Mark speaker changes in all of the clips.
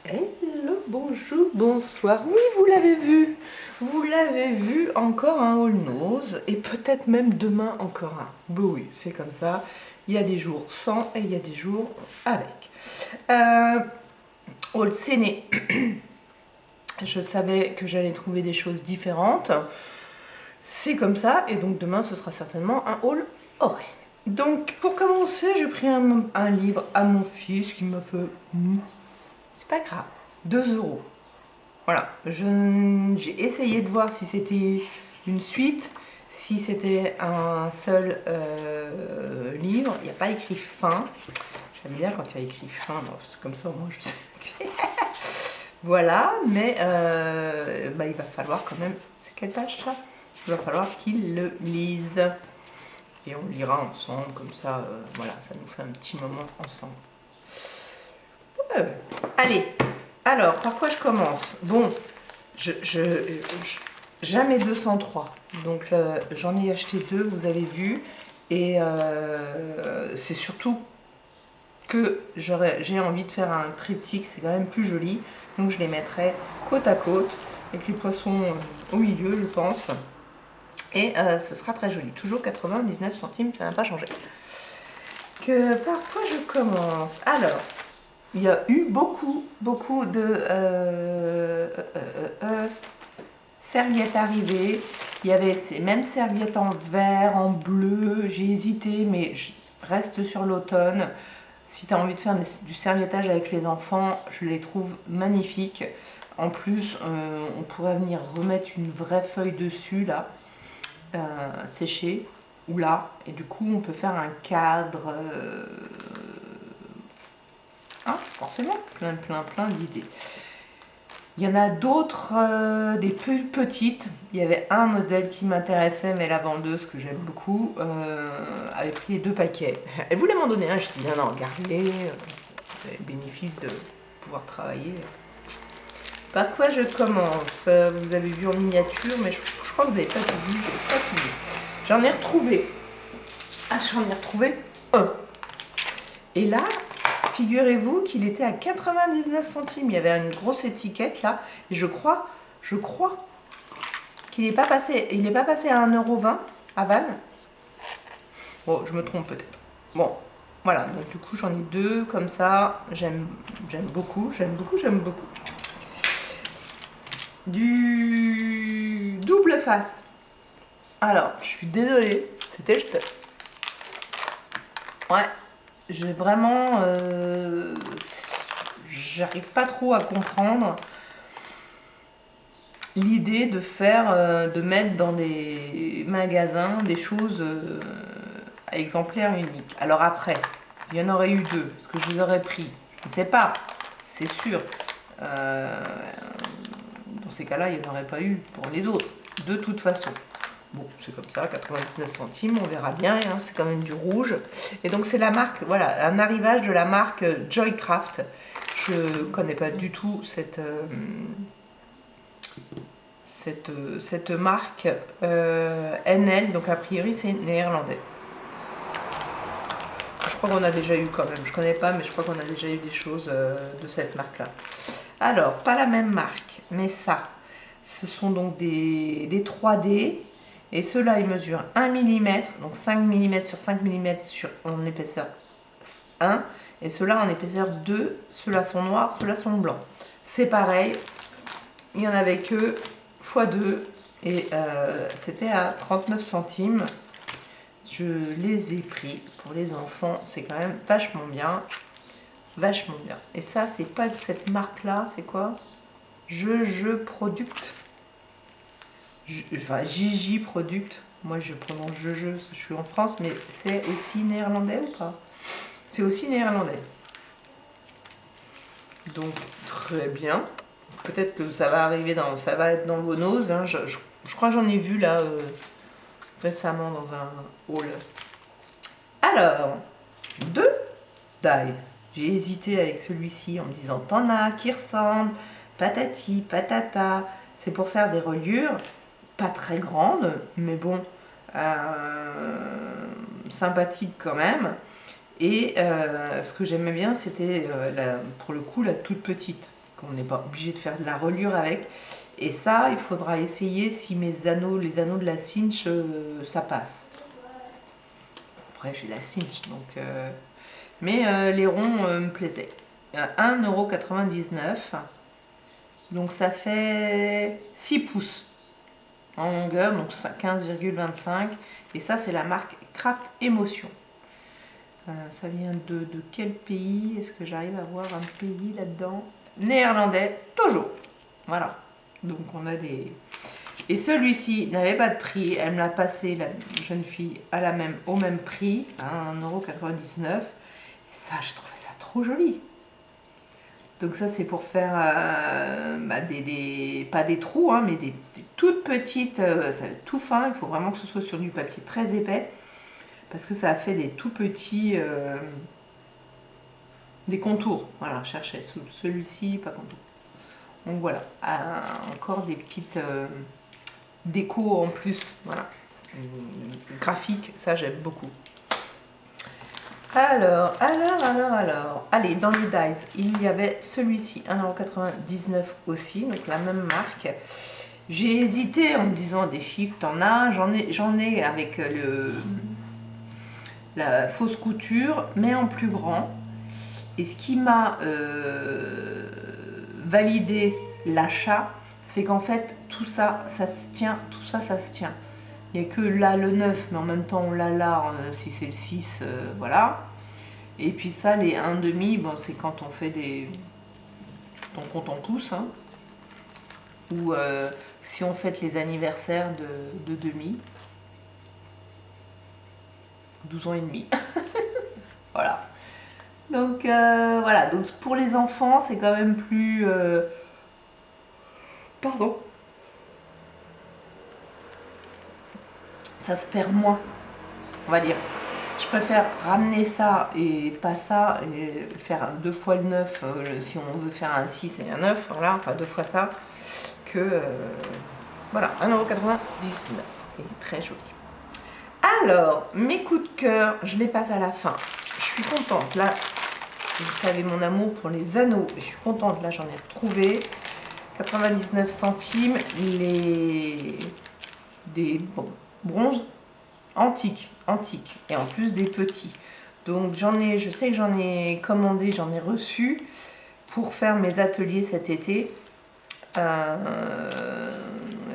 Speaker 1: Hello, bonjour, bonsoir. Oui, vous l'avez vu, encore un All Nose et peut-être même demain encore un. Oui, c'est comme ça. Il y a des jours sans et il y a des jours avec. All Séné. Je savais que j'allais trouver des choses différentes. C'est comme ça et donc demain ce sera certainement un All Oré. Donc pour commencer, j'ai pris un livre à mon fils qui m'a fait... c'est pas grave. 2 euros. Voilà, j'ai essayé de voir si c'était une suite, si c'était un seul livre. Il n'y a pas écrit fin. J'aime bien quand il y a écrit fin, c'est comme ça au moins je sais. Voilà, mais il va falloir quand même... C'est quelle page ça? Il va falloir qu'il le lise. Et on lira ensemble, comme ça, voilà, ça nous fait un petit moment ensemble. Allez, alors, par quoi je commence? Bon, jamais 203. Donc j'en ai acheté 2, vous avez vu. Et c'est surtout que j'ai envie de faire un triptyque, c'est quand même plus joli. Donc je les mettrai côte à côte, avec les poissons au milieu, je pense. Et ce sera très joli. Toujours 99 centimes, ça n'a pas changé. Par quoi je commence? Alors, il y a eu beaucoup de serviettes arrivées. Il y avait ces mêmes serviettes en vert, en bleu. J'ai hésité, mais je reste sur l'automne. Si tu as envie de faire du serviettage avec les enfants, je les trouve magnifiques. En plus, on pourrait venir remettre une vraie feuille dessus, là, séchée, ou là. Et du coup, on peut faire un cadre... forcément, plein d'idées. Il y en a d'autres, des plus petites. Il y avait un modèle qui m'intéressait, mais la vendeuse, que j'aime beaucoup, avait pris les 2 paquets. Elle voulait m'en donner un, je dis non, gardez-les, vous avez le bénéfice de pouvoir travailler. Par quoi je commence? Vous avez vu en miniature, mais je crois que vous n'avez pas tout vu, J'en ai retrouvé. J'en ai retrouvé un. Et là, figurez-vous qu'il était à 99 centimes. Il y avait une grosse étiquette là. Et je crois qu'il n'est pas passé. Il n'est pas passé à 1,20 € à Vannes. Bon, je me trompe peut-être. Bon, voilà. Donc du coup, j'en ai 2 comme ça. J'aime beaucoup. Du double face. Alors, je suis désolée. C'était le seul. Ouais. J'ai vraiment... j'arrive pas trop à comprendre l'idée de de mettre dans des magasins des choses à exemplaires uniques. Alors après, il y en aurait eu 2, est-ce que je les aurais pris? Je ne sais pas, c'est sûr. Dans ces cas-là, il n'y en aurait pas eu pour les autres, de toute façon. Bon, c'est comme ça, 99 centimes, on verra bien, hein, c'est quand même du rouge. Et donc c'est la marque, voilà, un arrivage de la marque Joycraft. Je connais pas du tout cette marque NL, donc a priori c'est néerlandais. Je crois qu'on a déjà eu quand même, je connais pas, mais je crois qu'on a déjà eu des choses de cette marque-là. Alors, pas la même marque, mais ça, ce sont donc des 3D. Et ceux-là, ils mesurent 1 mm, donc 5 mm sur 5 mm en épaisseur 1. Et ceux-là en épaisseur 2. Ceux-là sont noirs, ceux-là sont blancs. C'est pareil, il n'y en avait que x2. Et c'était à 39 centimes. Je les ai pris pour les enfants. C'est quand même vachement bien. Vachement bien. Et ça, c'est pas cette marque-là, c'est quoi? Je Product. Enfin, Gigi Product, moi je prononce je suis en France, mais c'est aussi néerlandais ou pas? C'est aussi néerlandais. Donc très bien. Peut-être que ça va arriver ça va être dans vos noses. Hein. Je crois que j'en ai vu là récemment dans un haul. Alors, 2 dies. J'ai hésité avec celui-ci en me disant t'en as qui ressemblent, patati, patata. C'est pour faire des reliures. Pas très grande, mais bon, sympathique quand même. Et ce que j'aimais bien, c'était pour le coup la toute petite. qu'on n'est pas obligé de faire de la reliure avec. Et ça, il faudra essayer si mes anneaux, les anneaux de la cinch, ça passe. Après, j'ai la cinch, donc... Mais les ronds me plaisaient. 1,99 €. Donc ça fait 6 pouces en longueur, donc 15,25. Et ça, c'est la marque Craft Emotion. Ça vient de quel pays? Est-ce que j'arrive à voir un pays là-dedans? Néerlandais, toujours. Voilà. Donc on a des... Et celui-ci n'avait pas de prix. Elle me l'a passé, la jeune fille, au même prix, à 1,99 €. Et ça, je trouvais ça trop joli. Donc ça, c'est pour faire pas des trous, hein, mais des toutes petites, ça va être tout fin. Il faut vraiment que ce soit sur du papier très épais. Parce que ça a fait des tout petits... des contours. Voilà, je cherchais celui-ci, pas contour. Donc voilà, encore des petites déco en plus. Voilà, graphique, ça j'aime beaucoup. Alors. Allez, dans les dies, il y avait celui-ci, 1,99 € aussi, donc la même marque. J'ai hésité en me disant des chiffres, t'en as, j'en ai avec la fausse couture, mais en plus grand. Et ce qui m'a validé l'achat, c'est qu'en fait, tout ça, ça se tient. Il n'y a que là le 9, mais en même temps, on l'a là, si c'est le 6, voilà. Et puis ça, les 1,5, bon, c'est quand on fait des... on compte en pouces, hein. Ou si on fête les anniversaires de demi. 12 ans et demi. Voilà. Donc voilà, donc pour les enfants, c'est quand même plus... Pardon. Ça se perd moins, on va dire. Je préfère ramener ça et pas ça, et faire 2 fois le 9, si on veut faire un 6 et un 9, voilà, enfin 2 fois ça, que... voilà, 1,99 €. Et très joli. Alors, mes coups de cœur, je les passe à la fin. Je suis contente, là, vous savez mon amour pour les anneaux, je suis contente, là j'en ai retrouvé. 99 centimes, des bronzes antiques, et en plus des petits. Donc je sais que j'en ai commandé, j'en ai reçu pour faire mes ateliers cet été. Je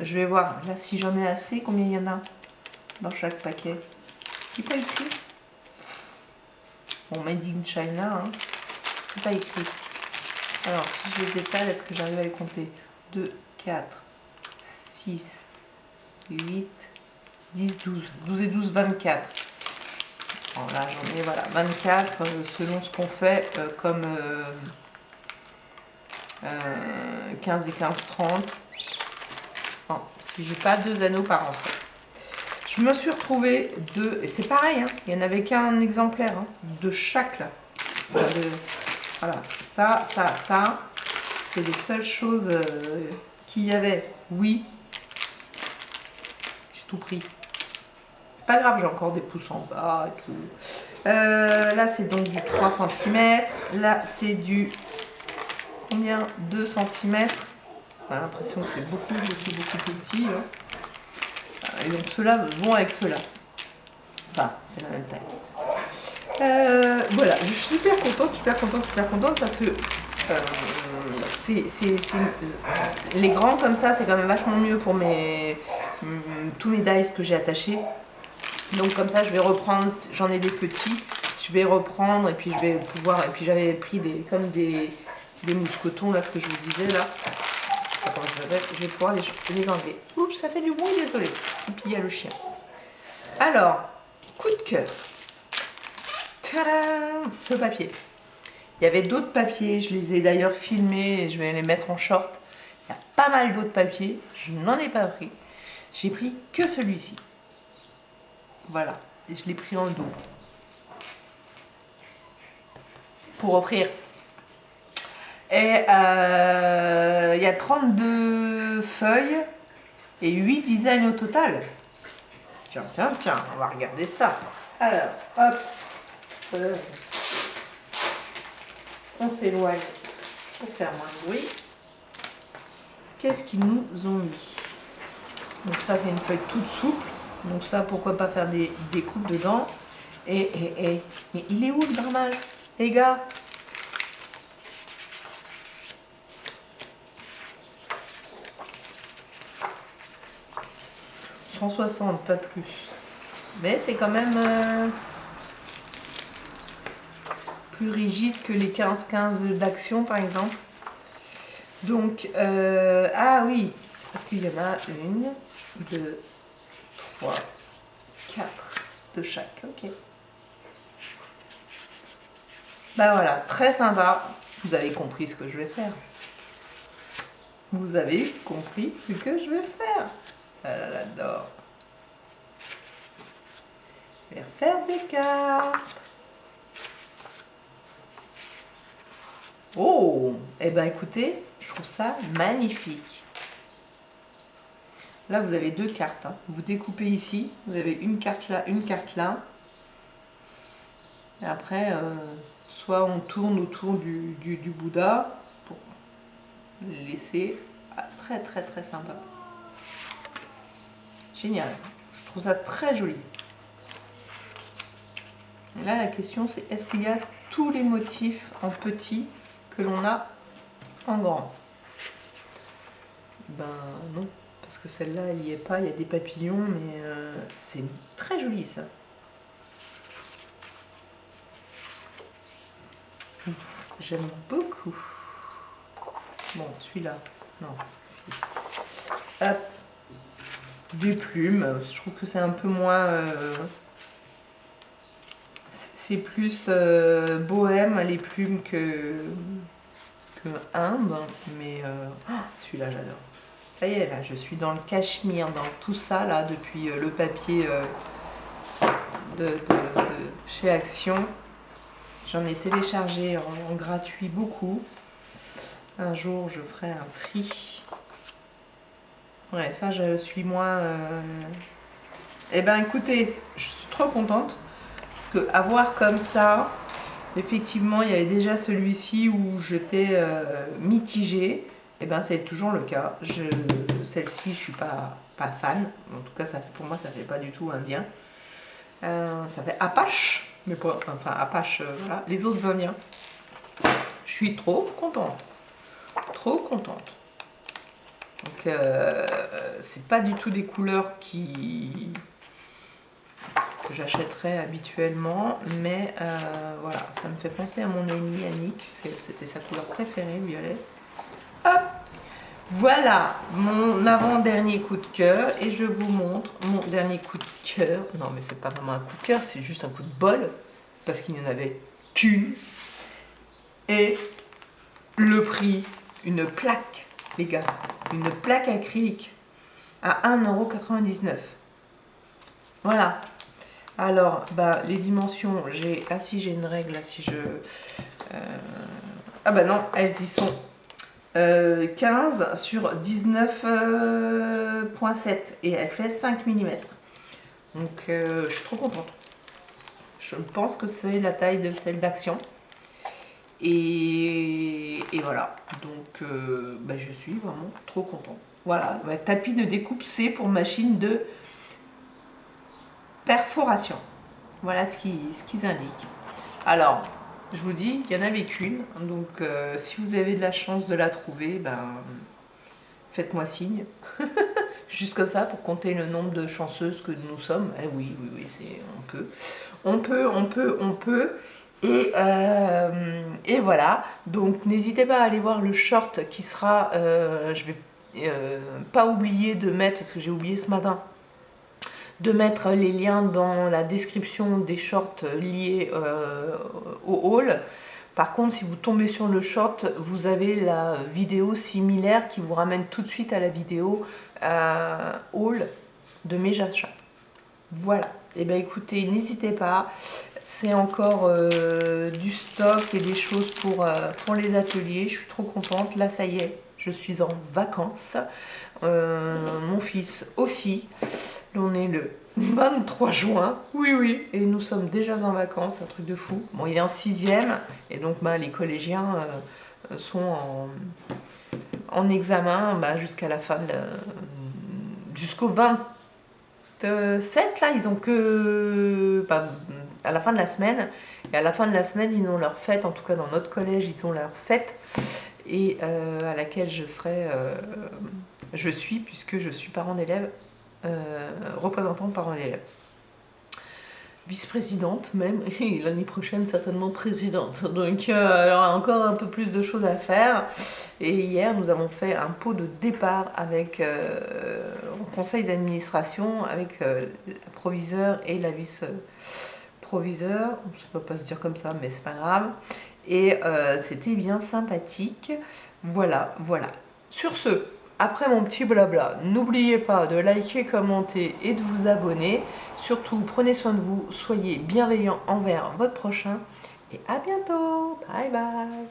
Speaker 1: vais voir là si j'en ai assez, combien il y en a dans chaque paquet. C'est pas écrit. Bon, Made in China, hein. C'est pas écrit. Alors, si je les étale, est-ce que j'arrive à les compter? 2, 4, 6, 8, 10, 12. 12 et 12, 24. Bon, là, j'en ai, voilà, 24, selon ce qu'on fait, comme 15 et 15, 30. Non, parce que j'ai pas 2 anneaux par an. Je me suis retrouvée et c'est pareil, hein, il n'y en avait qu'un exemplaire, hein, de chaque, là. Voilà, ça, c'est les seules choses qu'il y avait. Oui, j'ai tout pris. C'est pas grave, j'ai encore des pouces en bas et tout. Là, c'est donc du 3 cm. Là, c'est du... Combien? 2 cm. On a l'impression que c'est beaucoup plus petit. Hein. Et donc, ceux-là vont avec ceux-là. Enfin, c'est la même taille. Voilà, je suis super contente parce que les grands comme ça, c'est quand même vachement mieux pour tous mes dies que j'ai attachés. Donc comme ça, je vais reprendre, j'en ai des petits, je vais reprendre et puis je vais pouvoir, et puis j'avais pris des mousquetons, là, ce que je vous disais là. Attends, je vais pouvoir les enlever. Oups, ça fait du bruit, désolé. Et puis il y a le chien. Alors, coup de cœur. Tadam, ce papier. Il y avait d'autres papiers, je les ai d'ailleurs filmés et je vais les mettre en short. Il y a pas mal d'autres papiers, je n'en ai pas pris. J'ai pris que celui-ci. Voilà, et je l'ai pris en dos. Pour offrir. Et il y a 32 feuilles et 8 designs au total. Tiens, on va regarder ça. Alors, hop. On s'éloigne pour faire moins de bruit. Qu'est-ce qu'ils nous ont mis? Donc ça, c'est une feuille toute souple. Donc ça, pourquoi pas faire des coupes dedans. Mais il est où le grammage, les gars? « 160, pas plus. » Mais c'est quand même plus rigide que les 15-15 d'Action, par exemple. Donc, ah oui, c'est parce qu'il y en a 1, 2, 3, 4 de chaque. Ok. Bah voilà, très sympa. Vous avez compris ce que je vais faire. Vous avez compris ce que je vais faire. Ça, j'adore. Je vais refaire des cartes. Oh, eh ben écoutez, je trouve ça magnifique. Là, vous avez 2 cartes. Hein. Vous découpez ici, vous avez une carte là, une carte là. Et après, soit on tourne autour du Bouddha pour le laisser. Ah, très très très sympa. Génial. Je trouve ça très joli. Et là, la question, c'est est-ce qu'il y a tous les motifs en petit que l'on a en grand? Ben non, parce que celle-là, elle n'y est pas. Il y a des papillons, mais c'est très joli, ça. J'aime beaucoup. Bon, celui-là, non. Hop. Des plumes. Je trouve que c'est un peu moins... c'est plus bohème, les plumes que Inde. Mais celui-là, j'adore. Ça y est, là, je suis dans le cachemire, dans tout ça, là, depuis le papier de chez Action. J'en ai téléchargé en gratuit beaucoup. Un jour, je ferai un tri. Ouais, ça, je suis moins... Eh ben, écoutez, je suis trop contente. Parce que avoir comme ça, effectivement, il y avait déjà celui-ci où j'étais mitigée. Eh ben, c'est toujours le cas. Celle-ci, je suis pas fan. En tout cas, ça fait, pour moi, ça fait pas du tout indien. Ça fait Apache. Mais pas, enfin, Apache, voilà. Les autres indiens. Je suis trop contente. Trop contente. Donc, c'est pas du tout des couleurs que j'achèterais habituellement, mais voilà, ça me fait penser à mon ami Annick, parce que c'était sa couleur préférée, violet. Hop, voilà mon avant-dernier coup de cœur, et je vous montre mon dernier coup de cœur. Non, mais c'est pas vraiment un coup de cœur, c'est juste un coup de bol, parce qu'il n'y en avait qu'une. Et le prix, une plaque, les gars, une plaque acrylique à 1,99 €. Voilà. Alors, bah, les dimensions, j'ai... Ah si, j'ai une règle, là, si je... Ah bah non, elles y sont. 15 sur 19,7 et elle fait 5 mm. Donc, je suis trop contente. Je pense que c'est la taille de celle d'Action. Et voilà, donc bah, je suis vraiment trop contente. Voilà, bah, tapis de découpe C pour machine de perforation. Voilà ce qu'ils indiquent. Alors, je vous dis, il n'y en avait qu'une, donc si vous avez de la chance de la trouver, ben, faites-moi signe. Juste comme ça, pour compter le nombre de chanceuses que nous sommes. Eh oui, on peut. Et voilà, donc n'hésitez pas à aller voir le short qui sera, je vais pas oublier de mettre, parce que j'ai oublié ce matin, de mettre les liens dans la description des shorts liés au haul. Par contre, si vous tombez sur le short, vous avez la vidéo similaire qui vous ramène tout de suite à la vidéo haul de mes achats. Voilà, et bien écoutez, n'hésitez pas. C'est encore du stock et des choses pour les ateliers. Je suis trop contente. Là, ça y est, je suis en vacances. Mon fils aussi. Là, on est le 23 juin. Oui. Et nous sommes déjà en vacances. Un truc de fou. Bon, il est en 6e. Et donc, bah, les collégiens sont en examen jusqu'à la fin jusqu'au 27, là, ils ont que... à la fin de la semaine. Et à la fin de la semaine, ils ont leur fête, en tout cas dans notre collège, ils ont leur fête, et à laquelle je suis, puisque je suis parent d'élève, représentante parent d'élève. Vice-présidente même, et l'année prochaine certainement présidente. Donc il y aura encore un peu plus de choses à faire. Et hier, nous avons fait un pot de départ avec au conseil d'administration, avec la proviseure et la vice-proviseure. Ça ne peut pas se dire comme ça, mais c'est pas grave. Et c'était bien sympathique. Voilà. Sur ce, après mon petit blabla, n'oubliez pas de liker, commenter et de vous abonner. Surtout, prenez soin de vous, soyez bienveillants envers votre prochain et à bientôt. Bye bye.